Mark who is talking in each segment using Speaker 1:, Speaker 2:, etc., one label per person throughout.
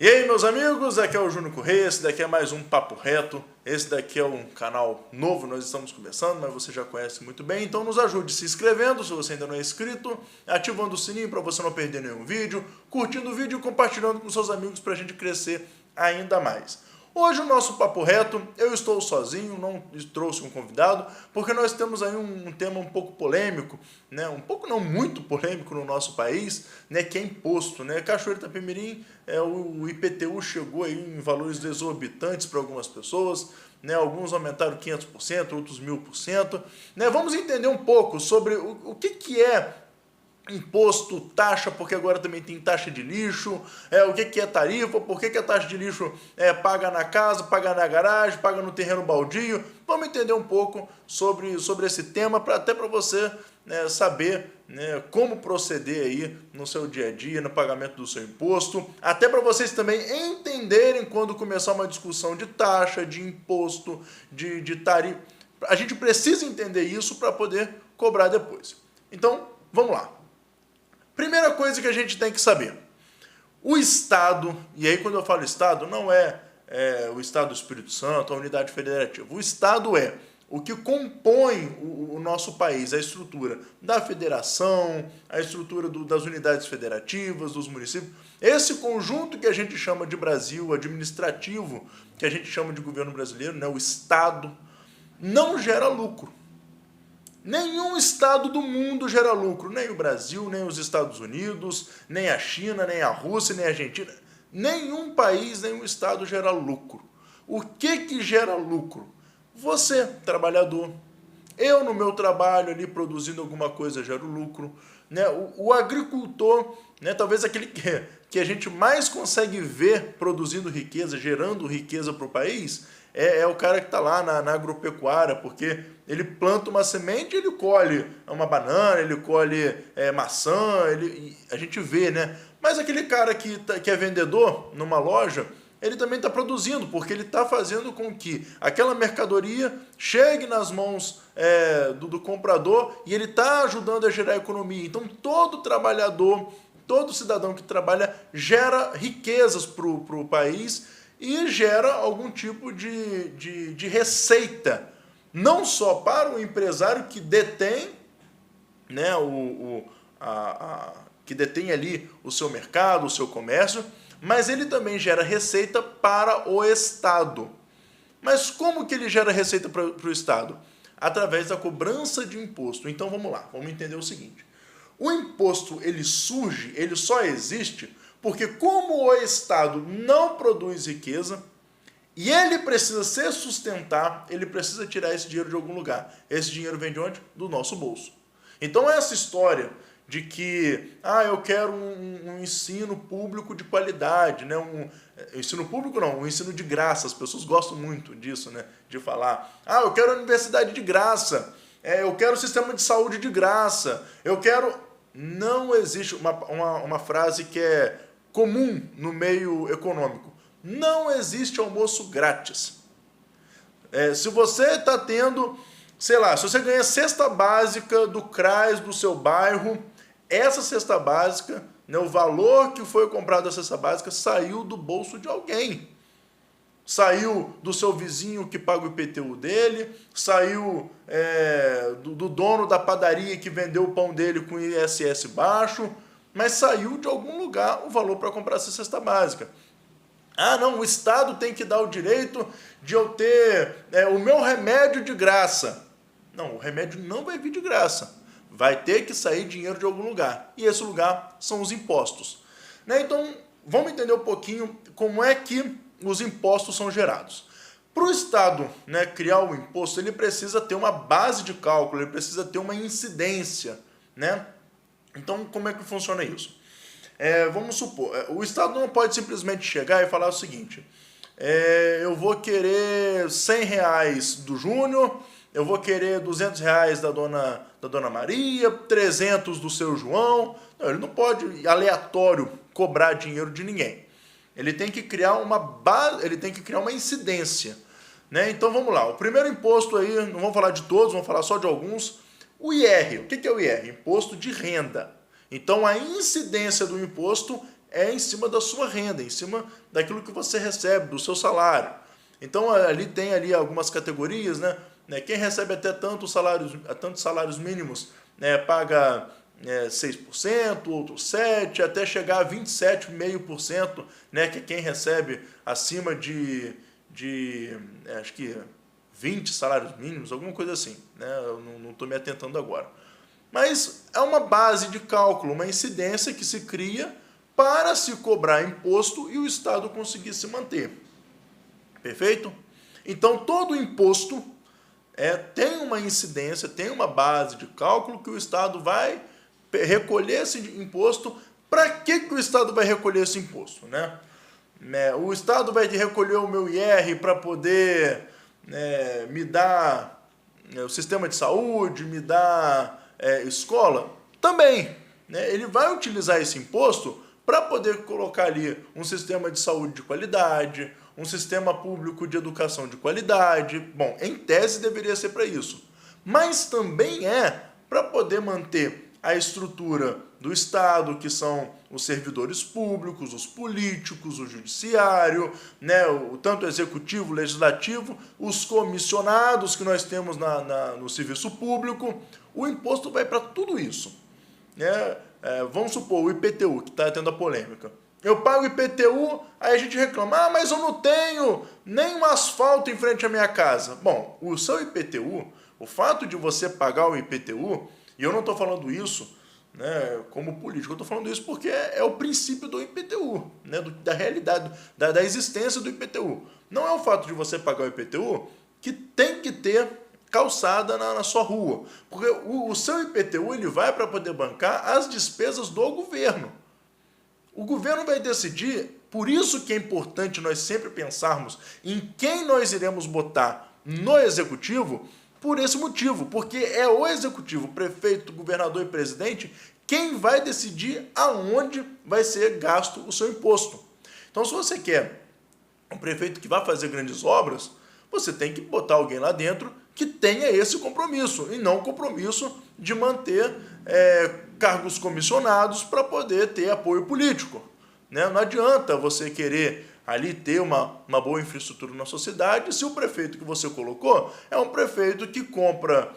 Speaker 1: E aí, meus amigos, aqui é o Júnior Correia, esse daqui é mais um Papo Reto. Esse daqui é um canal novo, nós estamos começando, mas você já conhece muito bem, então nos ajude se inscrevendo, se você ainda não é inscrito, ativando o sininho para você não perder nenhum vídeo, curtindo o vídeo e compartilhando com seus amigos para a gente crescer ainda mais. Hoje o nosso Papo Reto, eu estou sozinho, não trouxe um convidado, porque nós temos aí um tema um pouco polêmico, né? Um pouco não muito polêmico no nosso país, né? Que é imposto, né? Cachoeiro Itapemirim, o IPTU chegou aí em valores exorbitantes para algumas pessoas, né? Alguns aumentaram 500%, outros 1000%, né? Vamos entender um pouco sobre o que é imposto, taxa, porque agora também tem taxa de lixo, o que é tarifa, por que a taxa de lixo paga na casa, paga na garagem, paga no terreno baldio. Vamos entender um pouco sobre esse tema, até para você saber como proceder aí no seu dia a dia, no pagamento do seu imposto, até para vocês também entenderem quando começar uma discussão de taxa, de imposto, de tarifa. A gente precisa entender isso para poder cobrar depois. Então, vamos lá. Primeira coisa que a gente tem que saber, o Estado, e aí quando eu falo Estado, não é o Estado do Espírito Santo, a unidade federativa, o Estado é o que compõe o nosso país, a estrutura da federação, a estrutura das unidades federativas, dos municípios, esse conjunto que a gente chama de Brasil, administrativo, que a gente chama de governo brasileiro, né, o Estado, não gera lucro. Nenhum estado do mundo gera lucro, nem o Brasil, nem os Estados Unidos, nem a China, nem a Rússia, nem a Argentina. Nenhum país, nenhum estado gera lucro. O que gera lucro? Você, trabalhador. Eu, no meu trabalho ali, produzindo alguma coisa, gero lucro. Né? O agricultor, né? Talvez aquele que a gente mais consegue ver produzindo riqueza, gerando riqueza para o país, é o cara que está lá na agropecuária, porque ele planta uma semente, ele colhe uma banana, ele colhe maçã, a gente vê, né? Mas aquele cara que é vendedor numa loja, ele também está produzindo, porque ele está fazendo com que aquela mercadoria chegue nas mãos do comprador e ele está ajudando a gerar economia. Então, todo trabalhador, todo cidadão que trabalha gera riquezas para o país e gera algum tipo de receita, não só para o empresário que detém, né, que detém ali o seu mercado, o seu comércio, mas ele também gera receita para o Estado. Mas como que ele gera receita para o Estado? Através da cobrança de imposto. Então vamos lá, vamos entender o seguinte. O imposto, ele surge, ele só existe porque como o Estado não produz riqueza e ele precisa se sustentar, ele precisa tirar esse dinheiro de algum lugar. Esse dinheiro vem de onde? Do nosso bolso. Então essa história de que eu quero um ensino público de qualidade, né? Ensino público não, um ensino de graça, as pessoas gostam muito disso, né? De falar, eu quero a universidade de graça, eu quero o sistema de saúde de graça, eu quero... Não existe uma frase que é comum no meio econômico. Não existe almoço grátis. Se você está tendo, sei lá, se você ganha cesta básica do CRAS do seu bairro, essa cesta básica, né, o valor que foi comprado da cesta básica saiu do bolso de alguém. Saiu do seu vizinho que paga o IPTU dele, saiu do dono da padaria que vendeu o pão dele com ISS baixo, mas saiu de algum lugar o valor para comprar essa cesta básica. Não, o Estado tem que dar o direito de eu ter o meu remédio de graça. Não, o remédio não vai vir de graça. Vai ter que sair dinheiro de algum lugar. E esse lugar são os impostos. Né? Então, vamos entender um pouquinho como é que os impostos são gerados. Para o Estado, né, criar o imposto, ele precisa ter uma base de cálculo, ele precisa ter uma incidência. Né? Então, como é que funciona isso? Vamos supor, o Estado não pode simplesmente chegar e falar o seguinte, eu vou querer R$100 do Júnior, eu vou querer R$200 da dona Maria, 300 do seu João. Não, ele não pode, aleatório, cobrar dinheiro de ninguém. Ele tem que criar uma base, ele tem que criar uma incidência. Né? Então vamos lá, o primeiro imposto aí, não vamos falar de todos, vamos falar só de alguns. O IR, o que é o IR? Imposto de renda. Então a incidência do imposto é em cima da sua renda, em cima daquilo que você recebe, do seu salário. Então ali tem ali algumas categorias, né? Quem recebe até tantos salários mínimos, né, paga 6%, outros 7%, até chegar a 27,5%, né, que é quem recebe acima de acho que 20 salários mínimos, alguma coisa assim, né? Eu não estou me atentando agora. Mas é uma base de cálculo, uma incidência que se cria para se cobrar imposto e o Estado conseguir se manter. Perfeito? Então, todo imposto tem uma incidência, tem uma base de cálculo que o Estado vai recolher esse imposto. Para que o Estado vai recolher esse imposto, né? O Estado vai recolher o meu IR para poder me dar o sistema de saúde, me dar escola? Também. Né? Ele vai utilizar esse imposto para poder colocar ali um sistema de saúde de qualidade, um sistema público de educação de qualidade. Bom, em tese deveria ser para isso. Mas também para poder manter a estrutura do Estado, que são os servidores públicos, os políticos, o judiciário, né, tanto o executivo, o legislativo, os comissionados que nós temos no serviço público. O imposto vai para tudo isso. Né? Vamos supor, o IPTU, que está tendo a polêmica. Eu pago IPTU, aí a gente reclama, mas eu não tenho nem um asfalto em frente à minha casa. Bom, o seu IPTU, o fato de você pagar o IPTU, e eu não estou falando isso, né, como político, eu estou falando isso porque é o princípio do IPTU, né, da realidade, da existência do IPTU. Não é o fato de você pagar o IPTU que tem que ter calçada na sua rua, porque o seu IPTU ele vai para poder bancar as despesas do governo. O governo vai decidir, por isso que é importante nós sempre pensarmos em quem nós iremos botar no executivo, por esse motivo, porque é o executivo, prefeito, governador e presidente, quem vai decidir aonde vai ser gasto o seu imposto. Então, se você quer um prefeito que vai fazer grandes obras, você tem que botar alguém lá dentro que tenha esse compromisso, e não o compromisso de manter cargos comissionados para poder ter apoio político. Né? Não adianta você querer ali ter uma boa infraestrutura na sua cidade se o prefeito que você colocou é um prefeito que compra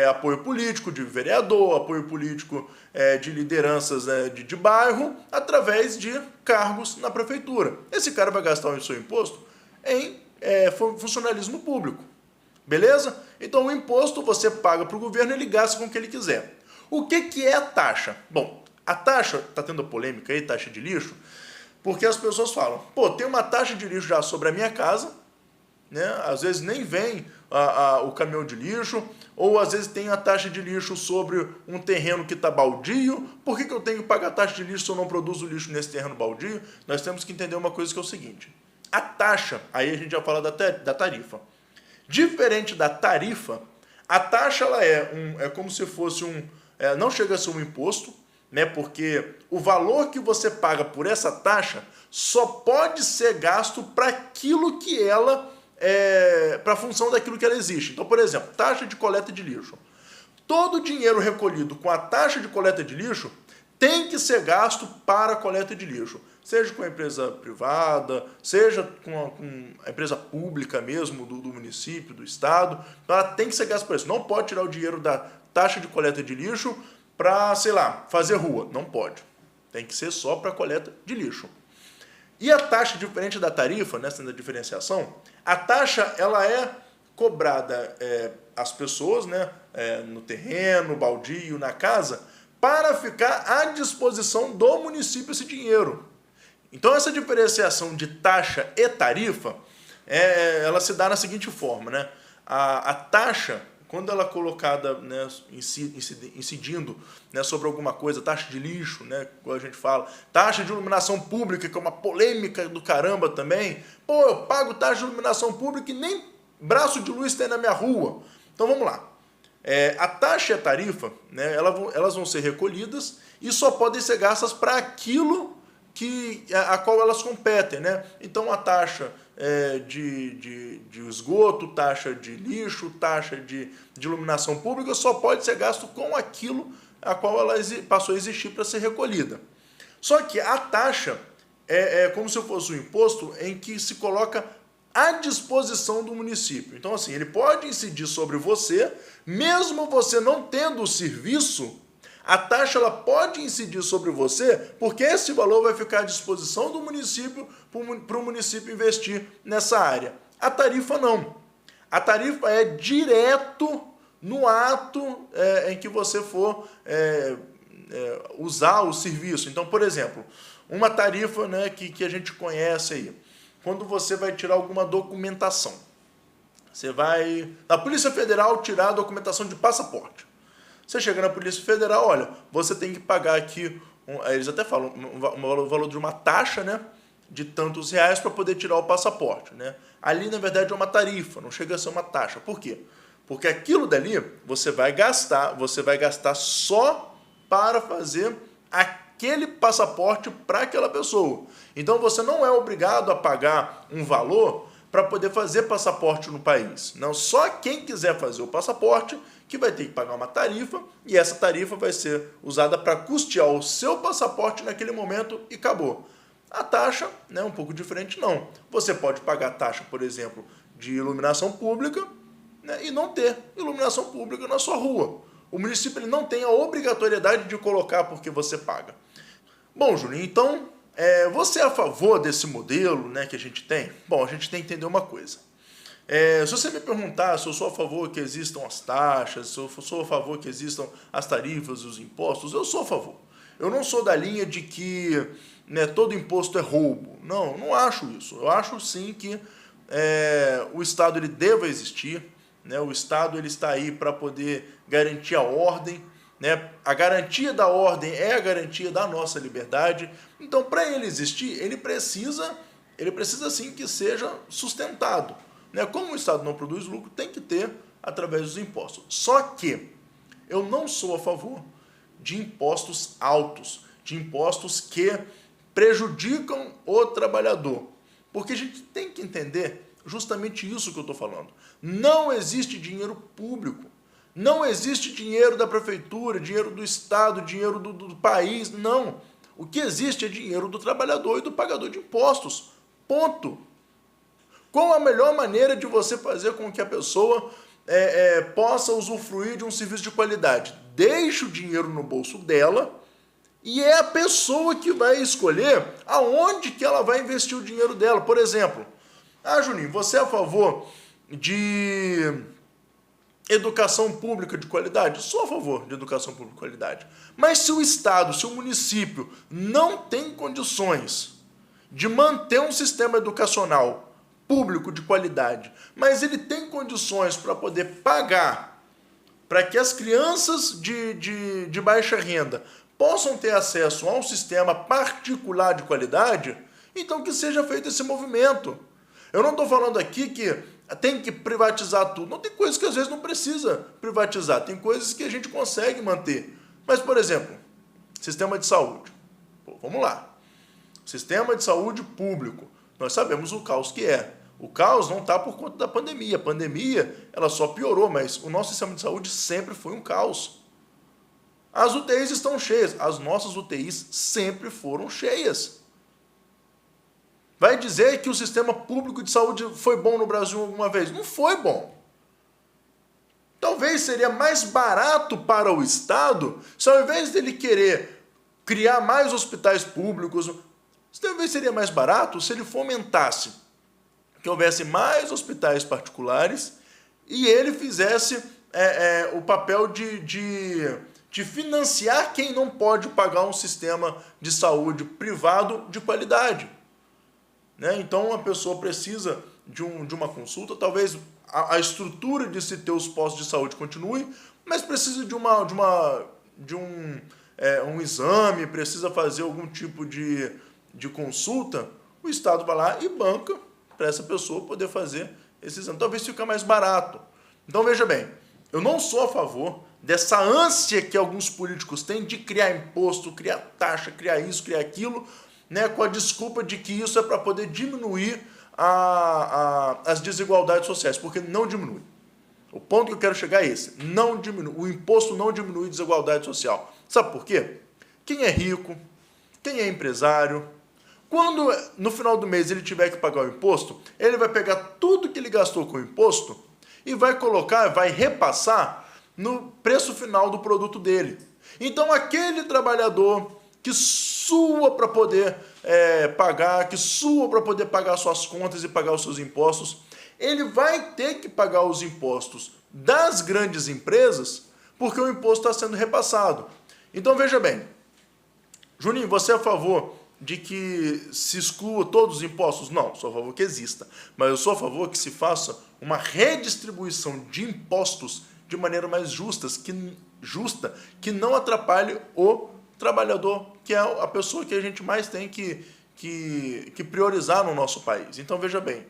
Speaker 1: apoio político de vereador, apoio político de lideranças de bairro, através de cargos na prefeitura. Esse cara vai gastar o seu imposto em funcionalismo público. Beleza? Então o imposto você paga para o governo e ele gasta com o que ele quiser. O que é a taxa? Bom, a taxa, está tendo polêmica aí, taxa de lixo, porque as pessoas falam, pô, tem uma taxa de lixo já sobre a minha casa, né? Às vezes nem vem o caminhão de lixo, ou às vezes tem a taxa de lixo sobre um terreno que está baldio. Por que eu tenho que pagar taxa de lixo se eu não produzo lixo nesse terreno baldio? Nós temos que entender uma coisa que é o seguinte, a taxa, aí a gente já fala da tarifa. Diferente da tarifa, a taxa ela é como se fosse não chega a ser um imposto, né? Porque o valor que você paga por essa taxa só pode ser gasto para aquilo que ela para a função daquilo que ela existe. Então, por exemplo, taxa de coleta de lixo. Todo o dinheiro recolhido com a taxa de coleta de lixo tem que ser gasto para a coleta de lixo. Seja com a empresa privada, seja com a empresa pública mesmo, do município, do estado. Então ela tem que ser gasta para isso. Não pode tirar o dinheiro da taxa de coleta de lixo para, sei lá, fazer rua. Não pode. Tem que ser só para coleta de lixo. E a taxa, diferente da tarifa, nessa diferenciação, a taxa ela é cobrada às pessoas, né, no terreno, baldio, na casa, para ficar à disposição do município esse dinheiro. Então essa diferenciação de taxa e tarifa, ela se dá na seguinte forma, né? A taxa, quando ela é colocada, né, incidindo, né, sobre alguma coisa, taxa de lixo, né, como a gente fala, taxa de iluminação pública, que é uma polêmica do caramba também. Pô, eu pago taxa de iluminação pública e nem braço de luz tem na minha rua. Então vamos lá. A taxa e a tarifa, né, elas vão ser recolhidas e só podem ser gastas para aquilo a qual elas competem, né? Então a taxa de esgoto, taxa de lixo, taxa de iluminação pública só pode ser gasto com aquilo a qual ela passou a existir para ser recolhida. Só que a taxa é como se fosse um imposto em que se coloca à disposição do município. Então, assim, ele pode incidir sobre você, mesmo você não tendo o serviço, a taxa ela pode incidir sobre você, porque esse valor vai ficar à disposição do município para o município investir nessa área. A tarifa não. A tarifa é direto no ato em que você for usar o serviço. Então, por exemplo, uma tarifa, né, que a gente conhece aí, quando você vai tirar alguma documentação. Você vai na Polícia Federal tirar a documentação de passaporte. Você chega na Polícia Federal, olha, você tem que pagar aqui, eles até falam, o valor de uma taxa, né, de tantos reais para poder tirar o passaporte, né? Ali, na verdade, é uma tarifa, não chega a ser uma taxa. Por quê? Porque aquilo dali você vai gastar só para fazer aquele passaporte para aquela pessoa. Então você não é obrigado a pagar um valor para poder fazer passaporte no país. Não, só quem quiser fazer o passaporte que vai ter que pagar uma tarifa, e essa tarifa vai ser usada para custear o seu passaporte naquele momento e acabou. A taxa, né, um pouco diferente, não. Você pode pagar taxa, por exemplo, de iluminação pública, né, e não ter iluminação pública na sua rua. O município ele não tem a obrigatoriedade de colocar porque você paga. Bom, Juninho, então, você é a favor desse modelo, né, que a gente tem? Bom, a gente tem que entender uma coisa. Se você me perguntar se eu sou a favor que existam as taxas, se eu sou a favor que existam as tarifas, os impostos, eu sou a favor. Eu não sou da linha de que, né, todo imposto é roubo. Não, não acho isso. Eu acho sim que o Estado ele deva existir, né? O Estado ele está aí para poder garantir a ordem, né? A garantia da ordem é a garantia da nossa liberdade. Então, para ele existir, ele precisa sim que seja sustentado, né? Como o Estado não produz lucro, tem que ter através dos impostos. Só que eu não sou a favor de impostos altos, de impostos que prejudicam o trabalhador. Porque a gente tem que entender justamente isso que eu estou falando. Não existe dinheiro público. Não existe dinheiro da prefeitura, dinheiro do Estado, dinheiro do país. Não. O que existe é dinheiro do trabalhador e do pagador de impostos. Ponto. Qual a melhor maneira de você fazer com que a pessoa possa usufruir de um serviço de qualidade? Deixe o dinheiro no bolso dela e é a pessoa que vai escolher aonde que ela vai investir o dinheiro dela. Por exemplo, Juninho, você é a favor de educação pública de qualidade? Sou a favor de educação pública de qualidade. Mas se o Estado, se o município não tem condições de manter um sistema educacional público de qualidade, mas ele tem condições para poder pagar para que as crianças de baixa renda possam ter acesso a um sistema particular de qualidade, então que seja feito esse movimento. Eu não estou falando aqui que tem que privatizar tudo. Não, tem coisas que às vezes não precisa privatizar. Tem coisas que a gente consegue manter. Mas, por exemplo, sistema de saúde. Vamos lá. Sistema de saúde público. Nós sabemos o caos que é. O caos não está por conta da pandemia. A pandemia ela só piorou, mas o nosso sistema de saúde sempre foi um caos. As UTIs estão cheias. As nossas UTIs sempre foram cheias. Vai dizer que o sistema público de saúde foi bom no Brasil alguma vez? Não foi bom. Talvez seria mais barato para o Estado, se ao invés dele querer criar mais hospitais públicos, talvez seria mais barato se ele fomentasse que houvesse mais hospitais particulares e ele fizesse o papel de financiar quem não pode pagar um sistema de saúde privado de qualidade. Né? Então, a pessoa precisa de uma consulta, talvez a estrutura de se ter os postos de saúde continue, mas precisa de um exame, precisa fazer algum tipo de consulta, o Estado vai lá e banca para essa pessoa poder fazer esse exame. Talvez fique mais barato. Então, veja bem, eu não sou a favor dessa ânsia que alguns políticos têm de criar imposto, criar taxa, criar isso, criar aquilo, né, com a desculpa de que isso é para poder diminuir as desigualdades sociais, porque não diminui. O ponto que eu quero chegar é esse, não diminui. O imposto não diminui a desigualdade social. Sabe por quê? Quem é rico, quem é empresário. Quando no final do mês ele tiver que pagar o imposto, ele vai pegar tudo que ele gastou com o imposto e vai colocar, vai repassar no preço final do produto dele. Então aquele trabalhador que sua para poder pagar, que sua para poder pagar suas contas e pagar os seus impostos, ele vai ter que pagar os impostos das grandes empresas porque o imposto está sendo repassado. Então veja bem, Juninho, você é a favor de que se exclua todos os impostos? Não, sou a favor que exista. Mas eu sou a favor que se faça uma redistribuição de impostos de maneira mais justa, que não atrapalhe o trabalhador, que é a pessoa que a gente mais tem que priorizar no nosso país. Então, veja bem,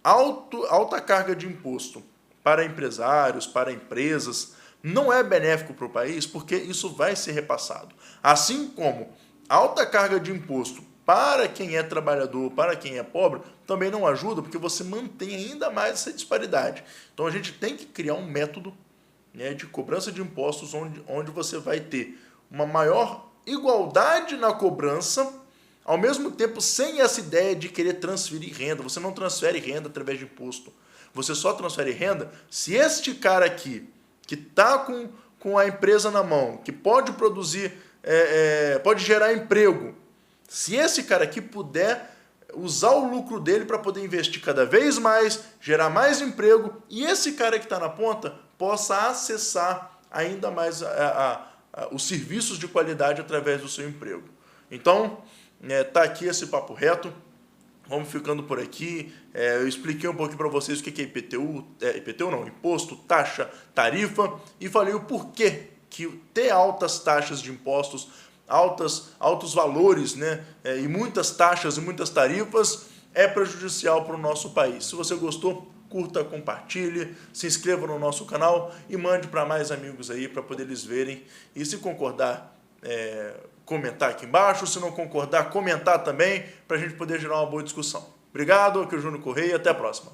Speaker 1: alta carga de imposto para empresários, para empresas, não é benéfico para o país, porque isso vai ser repassado. Assim como alta carga de imposto para quem é trabalhador, para quem é pobre, também não ajuda, porque você mantém ainda mais essa disparidade. Então a gente tem que criar um método, né, de cobrança de impostos onde você vai ter uma maior igualdade na cobrança, ao mesmo tempo sem essa ideia de querer transferir renda. Você não transfere renda através de imposto. Você só transfere renda se este cara aqui, que está com a empresa na mão, que pode produzir, pode gerar emprego, se esse cara aqui puder usar o lucro dele para poder investir cada vez mais, gerar mais emprego, e esse cara que está na ponta possa acessar ainda mais os serviços de qualidade através do seu emprego. Então, tá aqui esse papo reto. Vamos ficando por aqui. Eu expliquei um pouquinho para vocês o que é IPTU, IPTU não, imposto, taxa, tarifa, e falei o porquê que ter altas taxas de impostos, altos valores, né, e muitas taxas e muitas tarifas é prejudicial para o nosso país. Se você gostou, curta, compartilhe, se inscreva no nosso canal e mande para mais amigos aí para poder eles verem. E se concordar, comentar aqui embaixo. Se não concordar, comentar também, para a gente poder gerar uma boa discussão. Obrigado, aqui é o Júnior Correia e até a próxima.